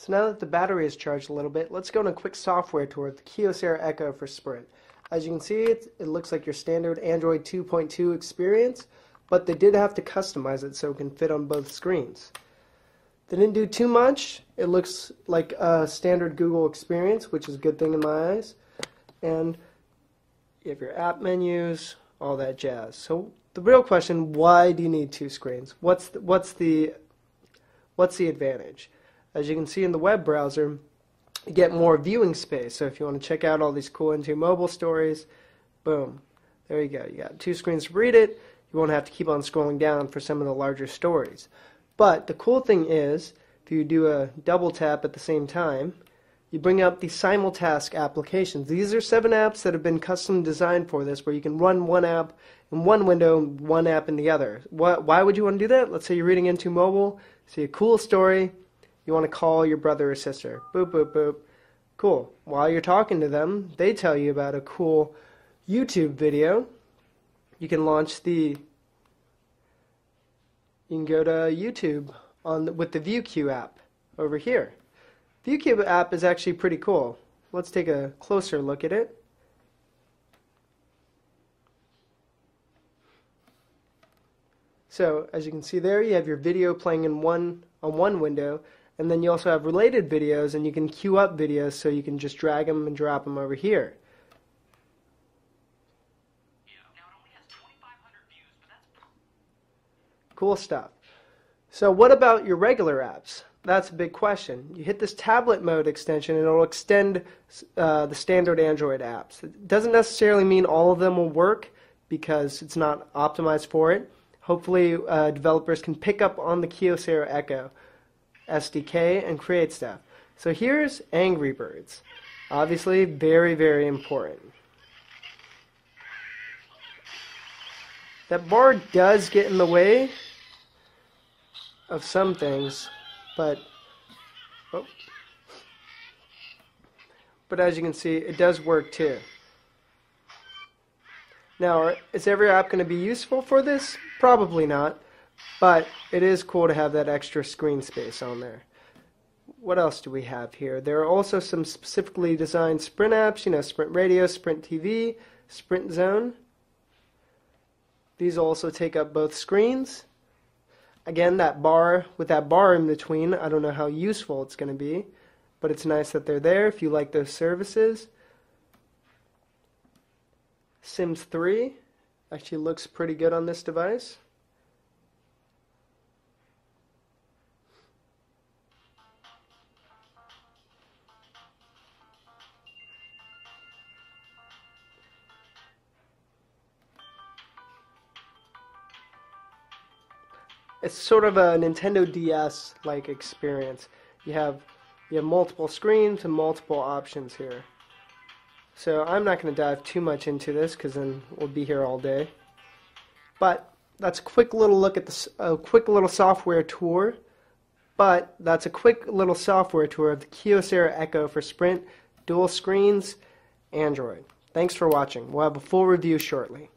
So now that the battery is charged a little bit, let's go on a quick software tour of the Kyocera Echo for Sprint. As you can see, it looks like your standard Android 2.2 experience, but they did have to customize it so it can fit on both screens. They didn't do too much. It looks like a standard Google experience, which is a good thing in my eyes. And you have your app menus, all that jazz. So the real question, why do you need two screens? What's the advantage? As you can see in the web browser, you get more viewing space. So if you want to check out all these cool into mobile stories, boom, there you go. You got two screens to read it. You won't have to keep on scrolling down for some of the larger stories. But the cool thing is, if you do a double tap at the same time, you bring up the Simul-Task applications. These are 7 apps that have been custom designed for this, where you can run one app in one window, one app in the other. Why would you want to do that? Let's say you're reading into mobile, see a cool story, you want to call your brother or sister. Boop, boop, boop. Cool. While you're talking to them, they tell you about a cool YouTube video. You can launch you can go to YouTube with the ViewQ app over here. ViewQ app is actually pretty cool. Let's take a closer look at it. So as you can see there, you have your video playing on one window, and then you also have related videos, and you can queue up videos so you can just drag them and drop them over here. Cool stuff. So what about your regular apps? That's a big question. You hit this tablet mode extension and it'll extend the standard Android apps. It doesn't necessarily mean all of them will work because it's not optimized for it. Hopefully developers can pick up on the Kyocera Echo SDK and create stuff. So here's Angry Birds. Obviously very, very important. That bar does get in the way of some things, but as you can see, it does work too. Now, is every app going to be useful for this? Probably not, but it is cool to have that extra screen space on there. What else do we have here? There are also some specifically designed Sprint apps, Sprint Radio, Sprint TV, Sprint Zone. These also take up both screens. Again, that bar, with that bar in between, I don't know how useful it's going to be, but it's nice that they're there if you like those services. Sims 3 actually looks pretty good on this device. It's sort of a Nintendo DS-like experience. You have multiple screens and multiple options here. So I'm not going to dive too much into this because then we'll be here all day. But that's a quick little look at a quick little software tour. But that's a quick little software tour of the Kyocera Echo for Sprint, dual screens, Android. Thanks for watching. We'll have a full review shortly.